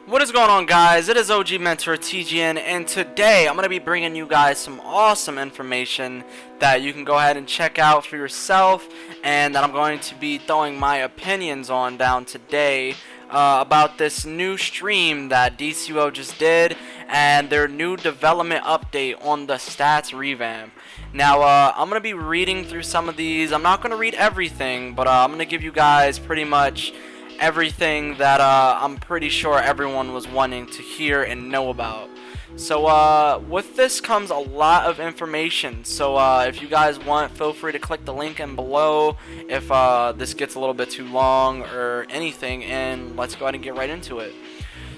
What is going on, guys? It is OG Mentor TGN, and today I'm going to be bringing you guys some awesome information that you can go ahead and check out for yourself, and that I'm going to be throwing my opinions on down today about this new stream that DCUO just did and their new development update on the stats revamp. Now, I'm going to be reading through some of these. I'm not going to read everything, but I'm going to give you guys pretty much everything that I'm pretty sure everyone was wanting to hear and know about. So with this comes a lot of information. So if you guys want, feel free to click the link in below if this gets a little bit too long or anything, and let's go ahead and get right into it.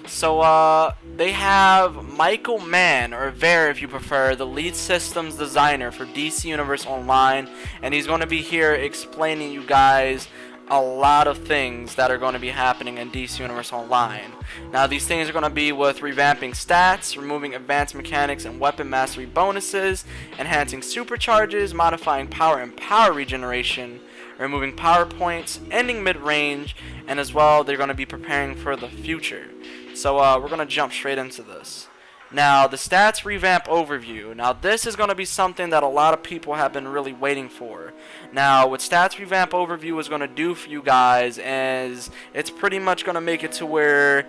So they have Michael Mann, or Ver if you prefer, the lead systems designer for DC Universe Online, and he's going to be here explaining you guys a lot of things that are going to be happening in DC Universe Online. Now, these things are going to be with revamping stats, removing advanced mechanics and weapon mastery bonuses, enhancing supercharges, modifying power and power regeneration, removing power points, ending mid-range, and as well, they're going to be preparing for the future. So we're going to jump straight into this. Now, the stats revamp overview. Now, this is going to be something that a lot of people have been really waiting for. Now, what stats revamp overview is going to do for you guys is it's pretty much going to make it to where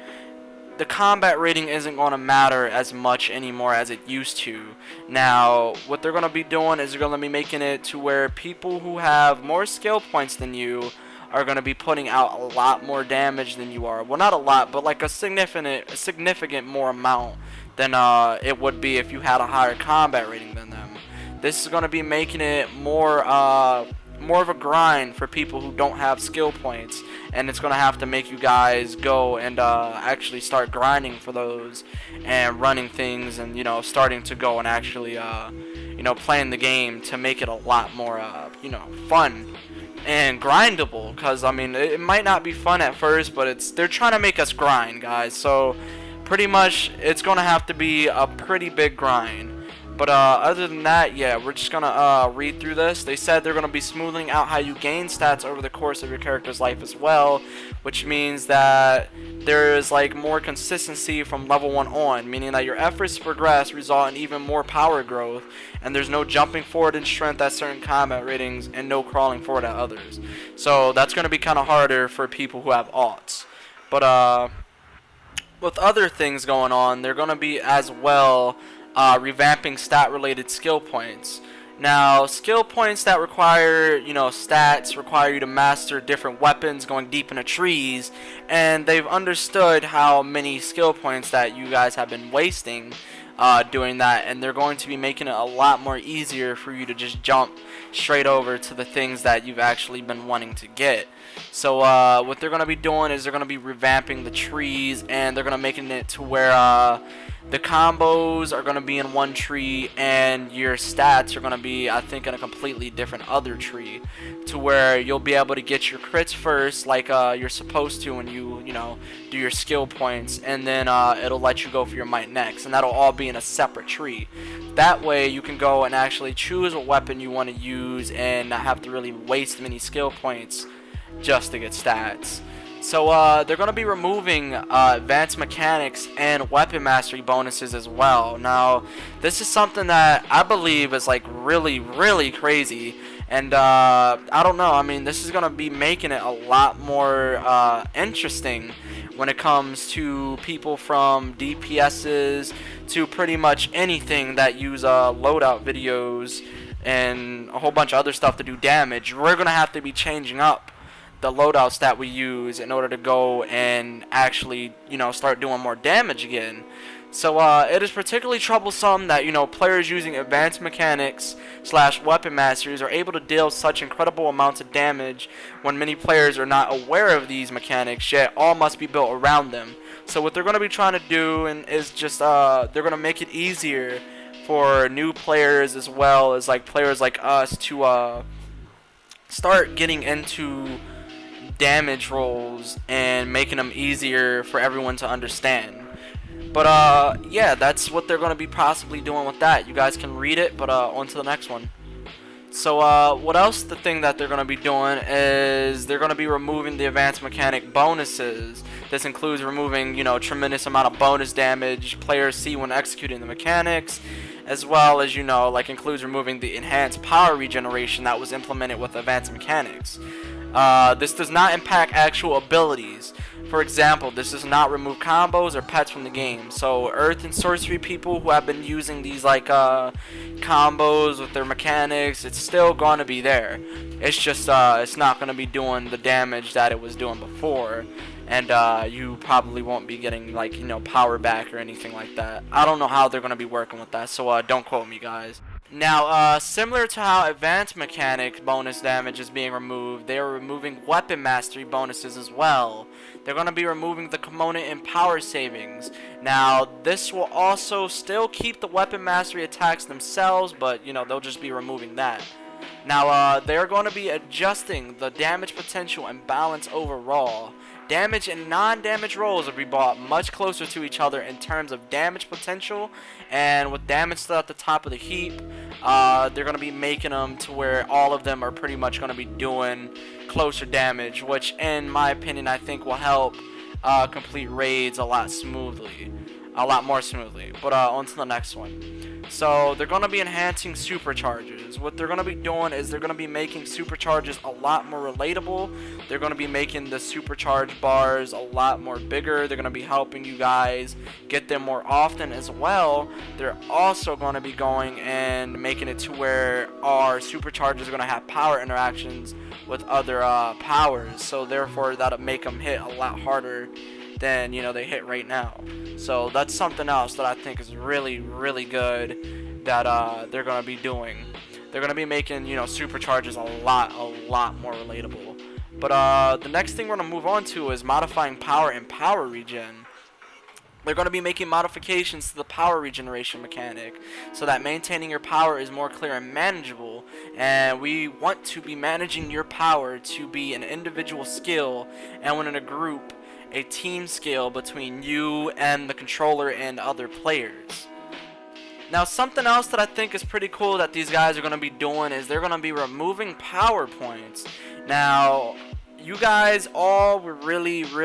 the combat rating isn't going to matter as much anymore as it used to. Now, what they're going to be doing is they're going to be making it to where people who have more skill points than you are going to be putting out a lot more damage than you are. Well, not a lot, but like a significant more amount than it would be if you had a higher combat rating than them. This is going to be making it more of a grind for people who don't have skill points, and it's going to have to make you guys go and actually start grinding for those and running things, and starting to go and actually playing the game to make it a lot more fun and grindable. Because I mean, it might not be fun at first, but they're trying to make us grind, guys. So pretty much it's gonna have to be a pretty big grind. But other than that, yeah, we're just gonna read through this. They said they're gonna be smoothing out how you gain stats over the course of your character's life as well, which means that there is like more consistency from level 1 on, meaning that your efforts to progress result in even more power growth, and there's no jumping forward in strength at certain combat ratings and no crawling forward at others. So that's gonna be kind of harder for people who have alts. But with other things going on, they're going to be as well revamping stat-related skill points. Now, skill points that require, stats require you to master different weapons, going deep into trees, and they've understood how many skill points that you guys have been wasting doing that, and they're going to be making it a lot more easier for you to just jump straight over to the things that you've actually been wanting to get. So what they're going to be doing is they're going to be revamping the trees, and they're going to making it to where the combos are going to be in one tree, and your stats are going to be, I think, in a completely different other tree, to where you'll be able to get your crits first, like you're supposed to when you do your skill points, and then it'll let you go for your might next, and that'll all be in a separate tree. That way you can go and actually choose what weapon you want to use and not have to really waste many skill points just to get stats. So they're going to be removing advanced mechanics and weapon mastery bonuses as well. Now, this is something that I believe is like really, really crazy. And I don't know, I mean, this is going to be making it a lot more interesting when it comes to people from DPSs to pretty much anything that use loadout videos and a whole bunch of other stuff to do damage. We're going to have to be changing up the loadouts that we use in order to go and actually, start doing more damage again. So it is particularly troublesome that, players using advanced mechanics / weapon masters are able to deal such incredible amounts of damage when many players are not aware of these mechanics, yet all must be built around them. So what they're going to be trying to do is just they're going to make it easier for new players as well as like players like us to start getting into damage rolls and making them easier for everyone to understand. But yeah, that's what they're going to be possibly doing with that. You guys can read it, but on to the next one. So what else? The thing that they're going to be doing is they're going to be removing the advanced mechanic bonuses. This includes removing, tremendous amount of bonus damage players see when executing the mechanics, as well as, like includes removing the enhanced power regeneration that was implemented with advanced mechanics. This does not impact actual abilities. For example, this does not remove combos or pets from the game. So Earth and Sorcery people who have been using these combos with their mechanics, it's still going to be there. It's just it's not going to be doing the damage that it was doing before. And you probably won't be getting power back or anything like that. I don't know how they're going to be working with that, so don't quote me, guys. Now, similar to how advanced mechanic bonus damage is being removed, they are removing weapon mastery bonuses as well. They're going to be removing the component in power savings. Now, this will also still keep the weapon mastery attacks themselves, but they'll just be removing that. Now, they're going to be adjusting the damage potential and balance overall. Damage and non-damage rolls will be brought much closer to each other in terms of damage potential, and with damage still at the top of the heap, they're going to be making them to where all of them are pretty much going to be doing closer damage, which in my opinion I think will help complete raids a lot more smoothly. But on to the next one. So they're going to be enhancing supercharges. What they're going to be doing is they're going to be making supercharges a lot more relatable. They're going to be making the supercharge bars a lot more bigger. They're going to be helping you guys get them more often as well. They're also going to be going and making it to where our supercharges are going to have power interactions with other powers. So therefore that'll make them hit a lot harder than they hit right now. So that's something else that I think is really, really good that they're gonna be doing. They're gonna be making supercharges a lot more relatable. But the next thing we're gonna move on to is modifying power and power regen. They're going to be making modifications to the power regeneration mechanic so that maintaining your power is more clear and manageable, and we want to be managing your power to be an individual skill, and when in a group, a team skill between you and the controller and other players. Now, something else that I think is pretty cool that these guys are going to be doing is they're going to be removing power points. Now, you guys all were really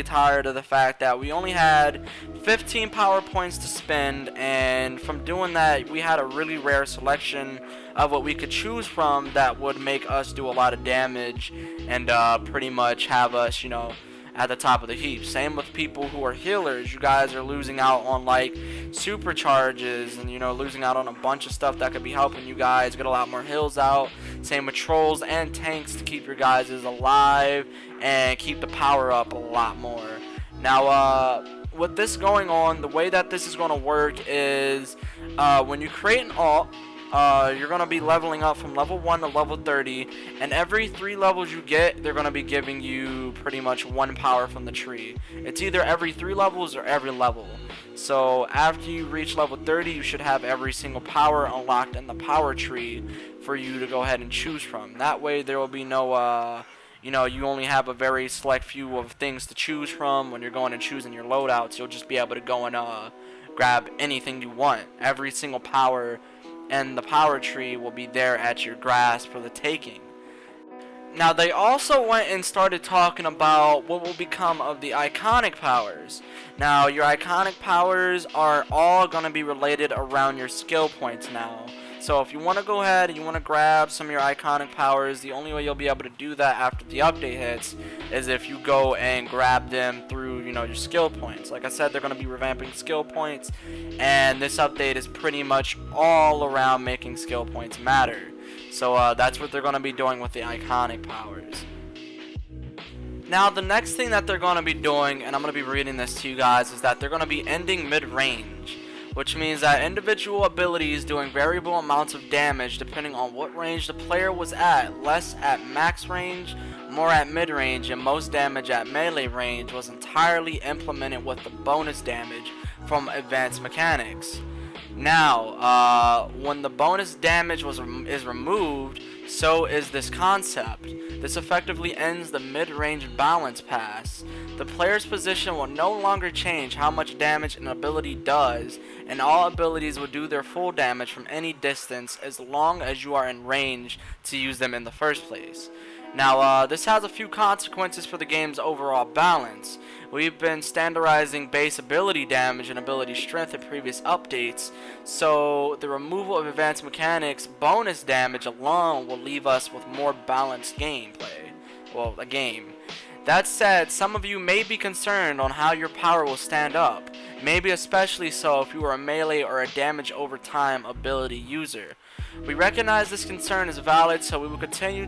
tired of the fact that we only had 15 power points to spend, and from doing that we had a really rare selection of what we could choose from that would make us do a lot of damage and pretty much have us at the top of the heap. Same with people who are healers. You guys are losing out on supercharges and losing out on a bunch of stuff that could be helping you guys get a lot more heals out. Same with trolls and tanks to keep your guys alive and keep the power up a lot more. Now with this going on, the way that this is going to work is when you create an alt, you're going to be leveling up from level 1 to level 30, and every 3 levels you get, they're going to be giving you pretty much 1 power from the tree. It's either every 3 levels or every level. So after you reach level 30, you should have every single power unlocked in the power tree for you to go ahead and choose from. That way there will be no you only have a very select few of things to choose from when you're going and choosing your loadouts. You'll just be able to go and grab anything you want. Every single power and the power tree will be there at your grasp for the taking. Now, they also went and started talking about what will become of the iconic powers. Now, your iconic powers are all going to be related around your skill points now. So if you want to go ahead and you want to grab some of your iconic powers, the only way you'll be able to do that after the update hits is if you go and grab them through, your skill points. Like I said, they're going to be revamping skill points, and this update is pretty much all around making skill points matter. So that's what they're going to be doing with the iconic powers. Now, the next thing that they're going to be doing, and I'm going to be reading this to you guys, is that they're going to be ending mid-range, which means that individual abilities doing variable amounts of damage depending on what range the player was at, less at max range, more at mid-range, and most damage at melee range, was entirely implemented with the bonus damage from advanced mechanics. Now, when the bonus damage is removed, so is this concept. This effectively ends the mid-range balance pass. The player's position will no longer change how much damage an ability does, and all abilities will do their full damage from any distance as long as you are in range to use them in the first place. Now, this has a few consequences for the game's overall balance. We've been standardizing base ability damage and ability strength in previous updates, so the removal of advanced mechanics bonus damage alone will leave us with more balanced gameplay. Well, a game. That said, some of you may be concerned on how your power will stand up, maybe especially so if you are a melee or a damage over time ability user. We recognize this concern is valid, so we will continue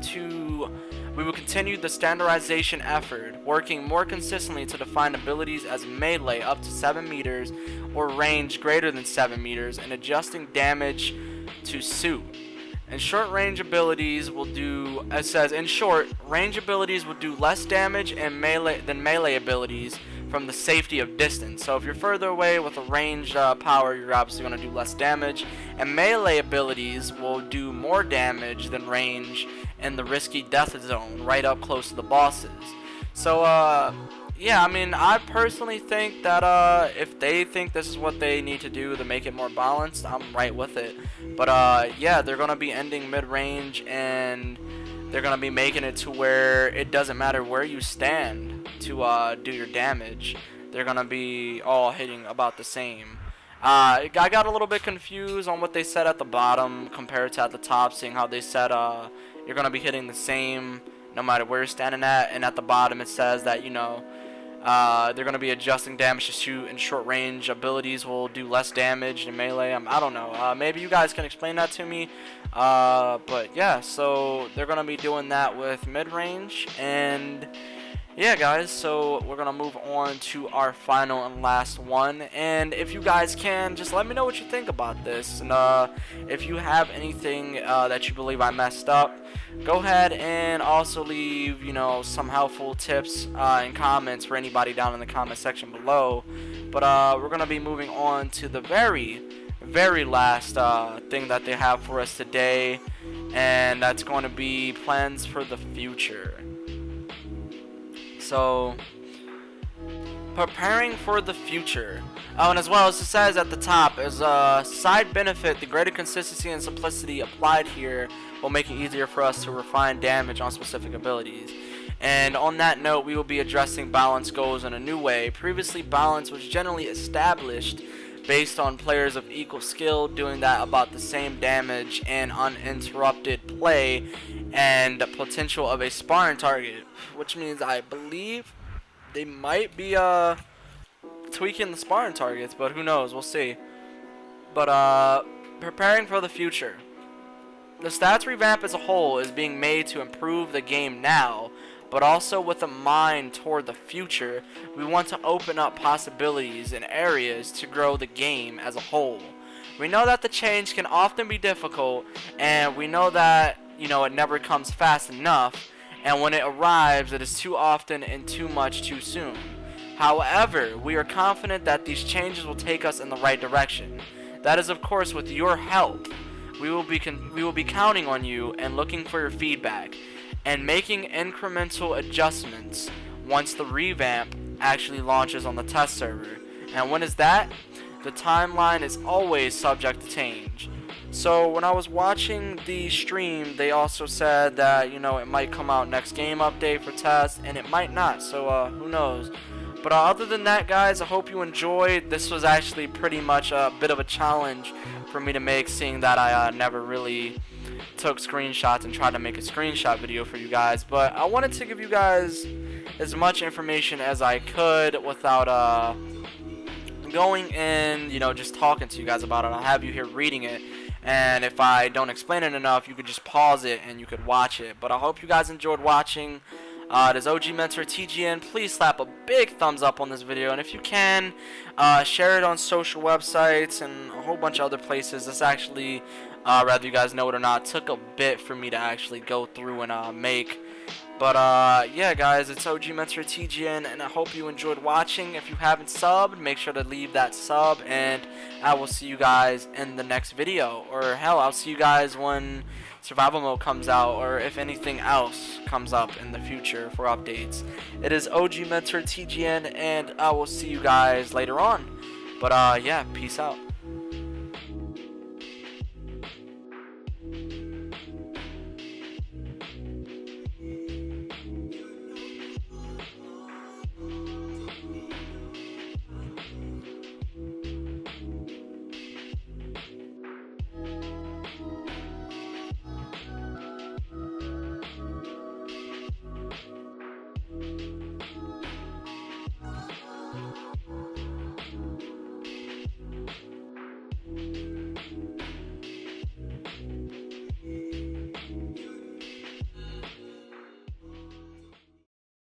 the standardization effort, working more consistently to define abilities as melee up to 7 meters or range greater than 7 meters and adjusting damage to suit. In short, range abilities will do, as says, in short, range abilities will do less damage and than melee abilities from the safety of distance. So if you're further away with a ranged power, you're obviously going to do less damage, and melee abilities will do more damage than range in the risky death zone, right up close to the bosses. So yeah, I mean, I personally think that if they think this is what they need to do to make it more balanced, I'm right with it. But yeah, they're gonna be ending mid-range, and they're gonna be making it to where it doesn't matter where you stand to do your damage. They're gonna be all hitting about the same. I got a little bit confused on what they said at the bottom compared to at the top, seeing how they said you're gonna be hitting the same no matter where you're standing at, and at the bottom it says that, you know, they're going to be adjusting damage to shoot, and short range abilities will do less damage than melee. I don't know. Maybe you guys can explain that to me. But yeah, so they're going to be doing that with mid-range. And yeah, guys, so we're going to move on to our final and last one. And if you guys can, just let me know what you think about this. And if you have anything that you believe I messed up, go ahead and also leave, you know, some helpful tips and comments for anybody down in the comment section below. But we're going to be moving on to the very last thing that they have for us today, and that's going to be plans for the future. So, preparing for the future. Oh, and as well as it says at the top, as a side benefit, the greater consistency and simplicity applied here will make it easier for us to refine damage on specific abilities. And on that note, we will be addressing balance goals in a new way. Previously, balance was generally established based on players of equal skill doing that about the same damage and uninterrupted play and the potential of a sparring target, which means I believe they might be tweaking the sparring targets, but who knows, we'll see. But preparing for the future. The stats revamp as a whole is being made to improve the game now, but also with a mind toward the future. We want to open up possibilities and areas to grow the game as a whole. We know that the change can often be difficult, and we know that, you know, it never comes fast enough, and when it arrives, it is too often and too much too soon. However, we are confident that these changes will take us in the right direction. That is, of course, with your help. We will be counting on you and looking for your feedback and making incremental adjustments once the revamp actually launches on the test server. And when is that? The timeline is always subject to change. So when I was watching the stream, they also said that, you know, it might come out next game update for test, and it might not, so who knows. But other than that, guys, I hope you enjoyed. This was actually pretty much a bit of a challenge for me to make, seeing that I never really took screenshots and tried to make a screenshot video for you guys. But I wanted to give you guys as much information as I could without going in, you know, just talking to you guys about it. I'll have you here reading it, and if I don't explain it enough, you could just pause it and you could watch it. But I hope you guys enjoyed watching. It is OG Mentor TGN. Please slap a big thumbs up on this video, and if you can, share it on social websites and a whole bunch of other places. This actually, whether you guys know it or not, took a bit for me to actually go through and make. But yeah, guys, it's OG Mentor TGN, and I hope you enjoyed watching. If you haven't subbed, make sure to leave that sub, and I will see you guys in the next video. Or hell, I'll see you guys when survival mode comes out, or if anything else comes up in the future for updates. It is OG Mentor TGN, and I will see you guys later on. But yeah, peace out.